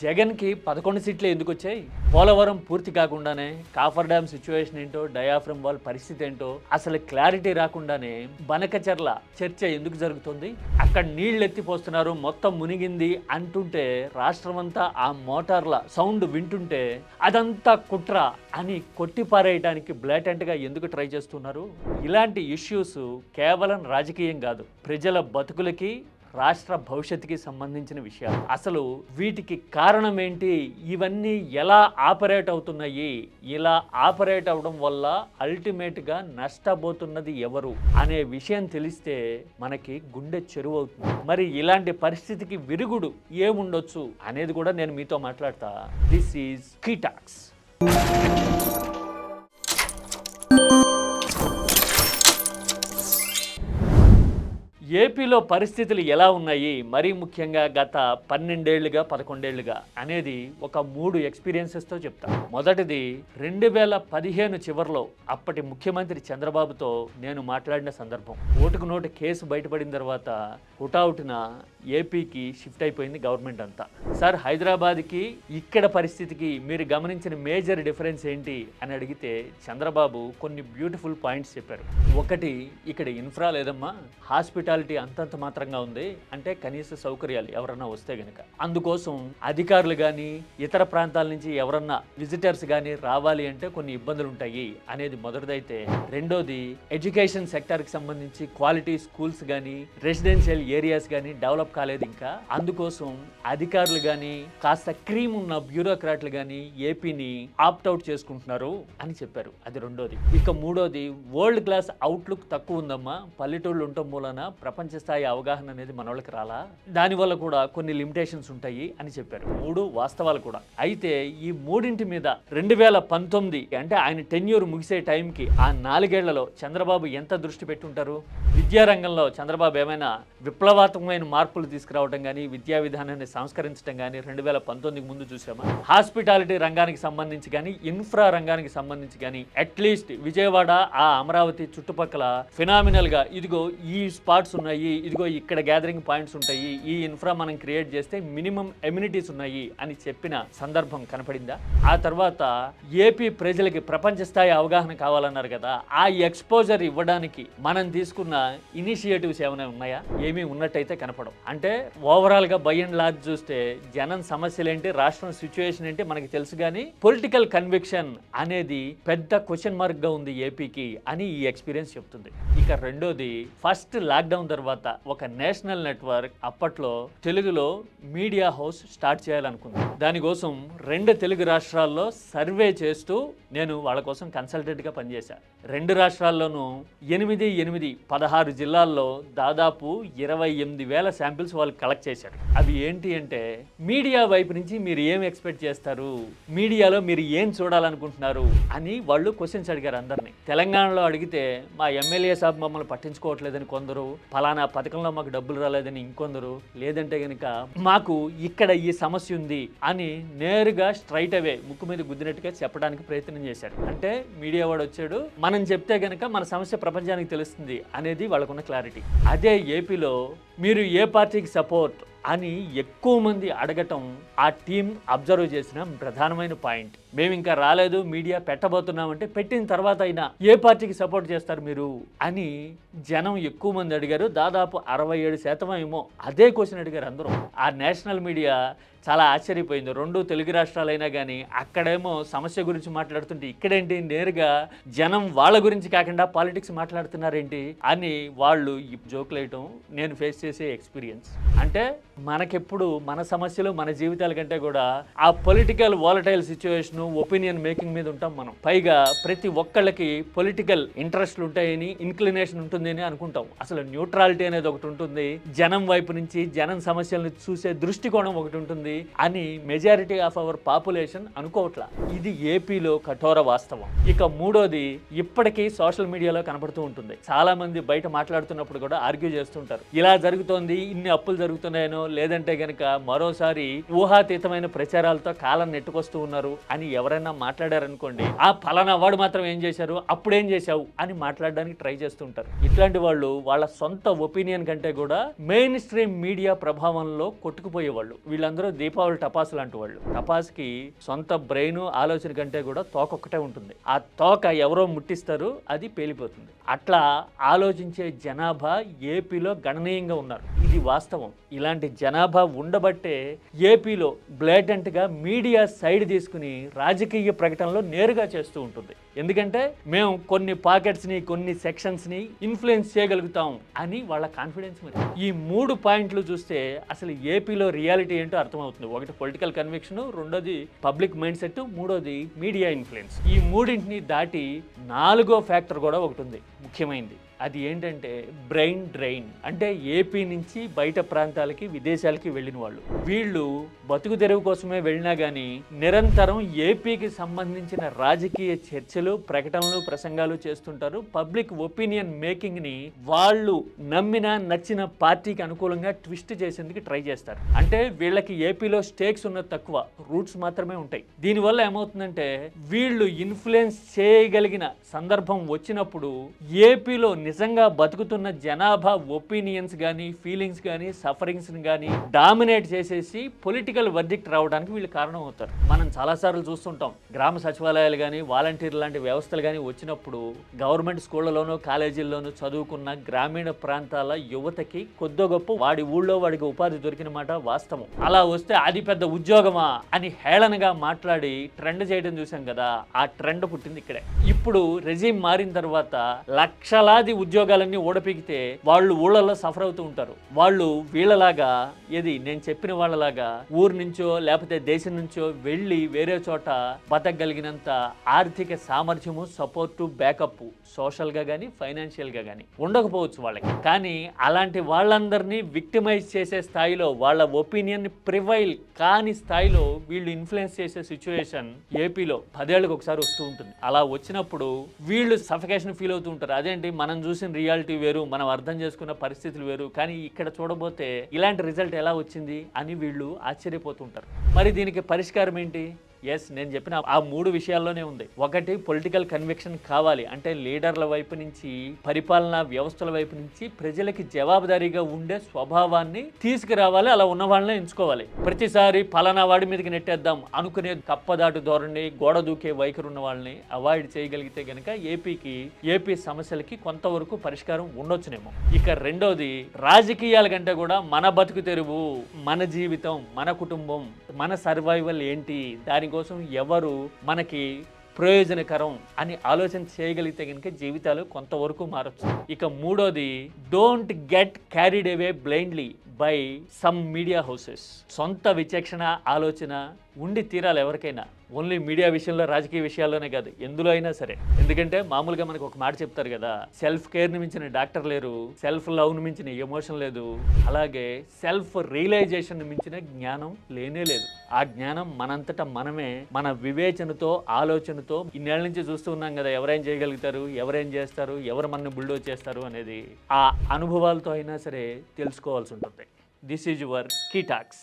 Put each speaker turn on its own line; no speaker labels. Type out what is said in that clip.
జగన్కి 11 సీట్లే ఎందుకు వచ్చాయి? పోలవరం పూర్తి కాకుండానే కాఫర్ డ్యామ్ సిచ్యువేషన్ ఏంటో, డయాఫ్రమ్ వాల్ పరిస్థితి ఏంటో అసలు క్లారిటీ రాకుండానే బనకచర్ల చర్చ ఎందుకు జరుగుతుంది? అక్కడ నీళ్ళు ఎత్తిపోస్తున్నారు, మొత్తం మునిగింది అంటుంటే రాష్ట్రమంతా ఆ మోటార్ల సౌండ్ వింటుంటే అదంతా కుట్ర అని కొట్టిపారేయడానికి బ్లాటెంట్గా ఎందుకు ట్రై చేస్తున్నారు? ఇలాంటి ఇష్యూస్ కేవలం రాజకీయం కాదు, ప్రజల బతుకులకి రాష్ట్ర భవిష్యత్తుకి సంబంధించిన విషయాలు. అసలు వీటికి కారణం ఏంటి? ఇవన్నీ ఎలా ఆపరేట్ అవుతున్నాయి? ఇలా ఆపరేట్ అవడం వల్ల అల్టిమేట్గా నష్టపోతున్నది ఎవరు అనే విషయం తెలిస్తే మనకి గుండె చెరువు అవుతుంది. మరి ఇలాంటి పరిస్థితికి విరుగుడు ఏముండొచ్చు అనేది కూడా నేను మీతో మాట్లాడతా. This is key talks. ఏపీలో పరిస్థితులు ఎలా ఉన్నాయి, మరీ ముఖ్యంగా గత 12 ఏళ్లుగా 11 ఏళ్లుగా అనేది ఒక 3 ఎక్స్పీరియన్సెస్తో చెప్తా. మొదటిది 2015 చివరిలో అప్పటి ముఖ్యమంత్రి చంద్రబాబుతో నేను మాట్లాడిన సందర్భం. ఓటుకు నోటు కేసు బయటపడిన తర్వాత హుటాహుటిన ఏపీకి షిఫ్ట్ అయిపోయింది గవర్నమెంట్ అంతా. సార్, హైదరాబాద్కి ఇక్కడ పరిస్థితికి మీరు గమనించిన మేజర్ డిఫరెన్స్ ఏంటి అని అడిగితే చంద్రబాబు కొన్ని బ్యూటిఫుల్ పాయింట్స్ చెప్పారు. ఒకటి, ఇక్కడ ఇన్ఫ్రా లేదమ్మా, హాస్పిటాలిటీ అంతంత మాత్రంగా ఉంది, అంటే కనీస సౌకర్యాలు ఎవరన్నా వస్తే గనక అందుకోసం అధికారులు కానీ ఇతర ప్రాంతాల నుంచి ఎవరన్నా విజిటర్స్ కానీ రావాలి అంటే కొన్ని ఇబ్బందులు ఉంటాయి అనేది మొదటిదైతే, రెండోది ఎడ్యుకేషన్ సెక్టార్కి సంబంధించి క్వాలిటీ స్కూల్స్ కానీ రెసిడెన్షియల్ ఏరియాస్ కానీ డెవలప్ కాలేదు ఇంకా, అందుకోసం అధికారులు కానీ కాస్త క్రీమ్ ఉన్న బ్యూరోక్రాట్లు కానీ ఏపీని ఆప్ట్అవుట్ చేసుకుంటున్నారు అని చెప్పారు. అది రెండోది. ఇక మూడోది, వరల్డ్ క్లాస్ అవుట్లుక్ తక్కువ ఉందమ్మా, పల్లెటూళ్ళు ఉండటం మూలన ప్రపంచ స్థాయి అవగాహన అనేది మన వాళ్ళకి రాలా, దానివల్ల కూడా కొన్ని లిమిటేషన్స్ ఉంటాయి అని చెప్పారు. 3 వాస్తవాలు కూడా. అయితే ఈ మూడింటి మీద 2019 అంటే ఆయన టెన్యూర్ ముగిసే టైంకి ఆ 4 ఏళ్లలో చంద్రబాబు ఎంత దృష్టి పెట్టుంటారు? విద్యారంగంలో చంద్రబాబు ఏమైనా విప్లవాత్మకమైన మార్పులు తీసుకురావడం కానీ విద్యా విధానాన్ని సంస్కరించడం కానీ 2019 ముందు చూసామా? హాస్పిటాలిటీ రంగానికి సంబంధించి కానీ ఇన్ఫ్రా రంగానికి సంబంధించి కానీ అట్లీస్ట్ విజయవాడ ఆ అమరావతి చుట్టుపక్కల ఫినామినల్గా ఇదిగో ఈ స్పాట్స్ ఉన్నాయి, ఇదిగో ఇక్కడ గ్యాదరింగ్ పాయింట్స్ ఉంటాయి, ఈ ఇన్ఫ్రా మనం క్రియేట్ చేస్తే మినిమం ఎమ్యూనిటీస్ ఉన్నాయి అని చెప్పిన సందర్భం కనపడిందా? ఆ తర్వాత ఏపీ ప్రజలకి ప్రపంచ స్థాయి అవగాహన కావాలన్నారు కదా, ఆ ఎక్స్పోజర్ ఇవ్వడానికి మనం తీసుకున్న ఇనిషియేటివ్స్ ఏమైనా ఉన్నాయా? ఏమీ ఉన్నట్టయితే కనపడం. అంటే ఓవరాల్ గా బై అండ్ లార్జ్ చూస్తే జనం సమస్యలు ఏంటి, రాష్ట్రం సిచ్యువేషన్ ఏంటి మనకి తెలుసు, కానీ పొలిటికల్ కన్విక్షన్ అనేది పెద్ద క్వశ్చన్ మార్క్ గా ఉంది ఏపీకి అని ఈ ఎక్స్పీరియన్స్ చెప్తుంది. ఇక రెండోది, ఫస్ట్ లాక్డౌన్ తర్వాత ఒక నేషనల్ నెట్వర్క్ అప్పట్లో తెలుగులో మీడియా హౌస్ స్టార్ట్ చేయాలనుకుంది. దానికోసం 2 తెలుగు రాష్ట్రాల్లో సర్వే చేస్తూ నేను వాళ్ళ కోసం కన్సల్టెంట్గా పనిచేశాను. 2 రాష్ట్రాల్లోనూ 16 జిల్లాల్లో దాదాపు 28,000 శాంపిల్స్ వాళ్ళు కలెక్ట్ చేశారు. అవి ఏంటి అంటే, మీడియా వైపు నుంచి మీరు ఏం ఎక్స్పెక్ట్ చేస్తారు, మీడియాలో మీరు ఏం చూడాలనుకుంటున్నారు అని వాళ్ళు క్వశ్చన్స్ అడిగారు అందరినీ. తెలంగాణలో అడిగితే మా ఎమ్మెల్యే సాబ్ మమ్మల్ని పట్టించుకోవట్లేదని కొందరు, ఫలానా పథకంలో మాకు డబ్బులు రాలేదని ఇంకొందరు, లేదంటే కనుక మాకు ఇక్కడ ఈ సమస్య ఉంది అని నేరుగా స్ట్రైట్ అవే ముక్కు మీద గుద్దినట్టుగా చెప్పడానికి ప్రయత్నం చేశారు. అంటే మీడియా వాడు వచ్చాడు, మనం చెప్తే గనక మన సమస్య ప్రపంచానికి తెలుస్తుంది అనేది వాళ్ళకున్న క్లారిటీ. అదే ఏపీలో మీరు ఏ పార్టీకి సపోర్ట్ అని ఎక్కువ మంది అడగటం ఆ టీం అబ్జర్వ్ చేసిన ప్రధానమైన పాయింట్. మేము ఇంకా రాలేదు, మీడియా పెట్టబోతున్నామంటే పెట్టిన తర్వాత అయినా ఏ పార్టీకి సపోర్ట్ చేస్తారు మీరు అని జనం ఎక్కువ మంది అడిగారు. దాదాపు 67% ఏమో అదే క్వశ్చన్ అడిగారు అందరూ. ఆ నేషనల్ మీడియా చాలా ఆశ్చర్యపోయింది. 2 తెలుగు రాష్ట్రాలైనా కానీ అక్కడేమో సమస్య గురించి మాట్లాడుతుంటే ఇక్కడేంటి నేరుగా జనం వాళ్ళ గురించి కాకుండా పాలిటిక్స్ మాట్లాడుతున్నారేంటి అని వాళ్ళు జోకులు వేయటం నేను ఫేస్ చేసే ఎక్స్పీరియన్స్. అంటే మనకెప్పుడు మన సమస్యలు మన జీవితాల కంటే కూడా ఆ political volatile situation opinion making మీద ఉంటాం మనం. పైగా ప్రతి ఒక్కళ్ళకి పొలిటికల్ ఇంట్రెస్ట్లు ఉంటాయని, ఇన్క్లినేషన్ ఉంటుంది అని అనుకుంటాం. అసలు న్యూట్రాలిటీ అనేది ఒకటి ఉంటుంది, జనం వైపు నుంచి జనం సమస్యలను చూసే దృష్టికోణం ఒకటి ఉంటుంది అని మెజారిటీ ఆఫ్ అవర్ పాపులేషన్ అనుకోవట్లా. ఇది ఏపీలో కఠోర వాస్తవం. ఇక మూడోది, ఇప్పటికీ సోషల్ మీడియాలో కనపడుతూ ఉంటుంది. చాలా మంది బయట మాట్లాడుతున్నప్పుడు కూడా ఆర్గ్యూ చేస్తుంటారు, ఇలా జరుగుతోంది, ఇన్ని అప్పులు జరుగుతున్నాయనో లేదంటే గనక మరోసారి ఊహాతీతమైన ప్రచారాలతో కాలం నెట్టుకొస్తూ ఉన్నారు అని ఎవరైనా మాట్లాడారనుకోండి, ఆ ఫలానా వాడు మాత్రం ఏం చేశారు, అప్పుడేం చేశావు అని మాట్లాడడానికి ట్రై చేస్తుంటారు. ఇట్లాంటి వాళ్ళు వాళ్ళ సొంత ఒపీనియన్ కంటే కూడా మెయిన్ స్ట్రీమ్ మీడియా ప్రభావంలో కొట్టుకుపోయేవాళ్ళు. వీళ్ళందరూ దీపావళి టపాసు లాంటి వాళ్ళు. టపాస్కి సొంత బ్రెయిన్ ఆలోచన కంటే కూడా తోక ఒక్కటే ఉంటుంది. ఆ తోక ఎవరో ముట్టిస్తారు, అది పేలిపోతుంది. అట్లా ఆలోచించే జనాభా ఏపీలో గణనీయంగా ఉన్నారు. ఇది వాస్తవం. ఇలాంటి జనాభా ఉండబట్టే ఏపీలో బ్లేటెంట్గా మీడియా సైడ్ తీసుకుని రాజకీయ ప్రకటనలు నేరుగా చేస్తూ ఉంటుంది. ఎందుకంటే మేము కొన్ని పాకెట్స్ని, కొన్ని సెక్షన్స్ని ఇన్ఫ్లుయెన్స్ చేయగలుగుతాం అని వాళ్ళ కాన్ఫిడెన్స్. మరి ఈ 3 పాయింట్లు చూస్తే అసలు ఏపీలో రియాలిటీ ఏంటో అర్థమవుతుంది. ఒకటి పొలిటికల్ కన్విక్షన్, రెండోది పబ్లిక్ మైండ్ సెట్, మూడోది మీడియా ఇన్ఫ్లుయెన్స్. ఈ మూడింటిని దాటి 4వ ఫ్యాక్టర్ కూడా ఒకటి ఉంది, ముఖ్యమైనది. అది ఏంటంటే బ్రెయిన్ డ్రైన్. అంటే ఏపీ నుంచి బయట ప్రాంతాలకి, విదేశాలకి వెళ్ళిన వాళ్ళు. వీళ్ళు బతుకు తెరువు కోసమే వెళ్ళినా కానీ నిరంతరం ఏపీకి సంబంధించిన రాజకీయ చర్చలు, ప్రకటనలు, ప్రసంగాలు చేస్తుంటారు. పబ్లిక్ ఒపీనియన్ మేకింగ్ని వాళ్ళు నమ్మిన, నచ్చిన పార్టీకి అనుకూలంగా ట్విస్ట్ చేసేందుకు ట్రై చేస్తారు. అంటే వీళ్ళకి ఏపీలో స్టేక్స్ ఉన్నది తక్కువ, రూట్స్ మాత్రమే ఉంటాయి. దీనివల్ల ఏమవుతుందంటే వీళ్ళు ఇన్ఫ్లుయెన్స్ చేయగలిగిన సందర్భం వచ్చినప్పుడు ఏపీలో నిజంగా బతుకుతున్న జనాభా ఒపీనియన్స్ కానీ, ఫీలింగ్స్ కానీ, సఫరింగ్స్ని కానీ డామినేట్ చేసేసి పొలిటికల్ వర్డిక్ట్ రావడానికి వీళ్ళు కారణం అవుతారు. మనం చాలాసార్లు చూస్తుంటాం, గ్రామ సచివాలయాలు కానీ, వాలంటీర్లు లాంటి వ్యవస్థలు కానీ వచ్చినప్పుడు గవర్నమెంట్ స్కూళ్లలోనూ, కాలేజీల్లోనూ చదువుకున్న గ్రామీణ ప్రాంతాల యువతకి కొద్దో గొప్ప వాడి ఊళ్ళో వాడికి ఉపాధి దొరికిన మాట వాస్తవం. అలా వస్తే అది పెద్ద ఉద్యోగమా అని హేళనగా మాట్లాడి ట్రెండ్ చేయడం చూసాం కదా. ఆ ట్రెండ్ పుట్టింది ఇక్కడే. ఇప్పుడు రెజీమ్ మారిన తర్వాత లక్షలాది ఉద్యోగాలన్నీ ఓడపీకితే వాళ్ళు ఊళ్ళల్లో సఫర్ అవుతూ ఉంటారు. వాళ్ళు వీళ్ళలాగా, ఏది నేను చెప్పిన వాళ్ళలాగా ఊరు నుంచో లేకపోతే దేశం నుంచో వెళ్ళి వేరే చోట బతకగలిగినంత ఆర్థిక సామర్థ్యము, సపోర్టు, బ్యాకప్ సోషల్గా కానీ, ఫైనాన్షియల్గా కానీ ఉండకపోవచ్చు వాళ్ళకి. కానీ అలాంటి వాళ్ళందరినీ విక్టిమైజ్ చేసే స్థాయిలో, వాళ్ళ ఒపీనియన్ ప్రివైల్ కాని స్థాయిలో వీళ్ళు ఇన్ఫ్లుయెన్స్ చేసే సిచ్యువేషన్ ఏపీలో 10 ఏళ్ళకి ఒకసారి వస్తూ ఉంటుంది. అలా వచ్చినప్పుడు వీళ్ళు సఫికేషన్ ఫీల్ అవుతూ ఉంటారు. అదేంటి, మనం చూసిన రియాలిటీ వేరు, మనం అర్థం చేసుకున్న పరిస్థితులు వేరు, కానీ ఇక్కడ చూడబోతే ఇలాంటి రిజల్ట్ ఎలా వచ్చింది అని వీళ్ళు ఆశ్చర్యపోతుంటారు. మరి దీనికి పరిష్కారం ఏంటి? ఎస్, నేను చెప్పిన ఆ 3 విషయాల్లోనే ఉంది. ఒకటి, పొలిటికల్ కన్విక్షన్ కావాలి. అంటే లీడర్ల వైపు నుంచి, పరిపాలనా వ్యవస్థల వైపు నుంచి ప్రజలకి జవాబుదారీగా ఉండే స్వభావాన్ని తీసుకురావాలి. అలా ఉన్న వాళ్ళనే ఎంచుకోవాలి. ప్రతిసారి ఫలానా వాడి మీదకి నెట్టేద్దాం అనుకునే కప్పదాటు ధోరణి, గోడ దూకే వైఖరి ఉన్న వాళ్ళని అవాయిడ్ చేయగలిగితే గనక ఏపీ సమస్యలకి కొంతవరకు పరిష్కారం ఉండొచ్చునేమో. ఇక రెండోది, రాజకీయాల కంటే కూడా మన బతుకు తెరువు, మన జీవితం, మన కుటుంబం, మన సర్వైవల్ ఏంటి, దానికోసం ఎవరు మనకి ప్రయోజనకరం అని ఆలోచన చేయగలిగితే కనుక జీవితాలు కొంతవరకు మారచ్చు. ఇక మూడోది, don't get carried away blindly by some media houses. సొంత విచక్షణ, ఆలోచన ఉండి తీరాలి ఎవరికైనా. ఓన్లీ మీడియా విషయంలో, రాజకీయ విషయాల్లోనే కాదు, ఎందులో అయినా సరే. ఎందుకంటే మామూలుగా మనకు ఒక మాట చెప్తారు కదా, సెల్ఫ్ కేర్ని మించిన డాక్టర్ లేరు, సెల్ఫ్ లవ్ని మించిన ఎమోషన్ లేదు, అలాగే సెల్ఫ్ రియలైజేషన్ మించిన జ్ఞానం లేనే లేదు. ఆ జ్ఞానం మనంతటా మనమే, మన వివేచనతో, ఆలోచనతో ఇన్నేళ్ల నుంచి చూస్తూ ఉన్నాం కదా, ఎవరేం చేయగలుగుతారు, ఎవరేం చేస్తారు, ఎవరు మనల్ని బుల్డోజ్ చేస్తారు అనేది ఆ అనుభవాలతో అయినా సరే తెలుసుకోవాల్సి ఉంటుంది. This is your key talks.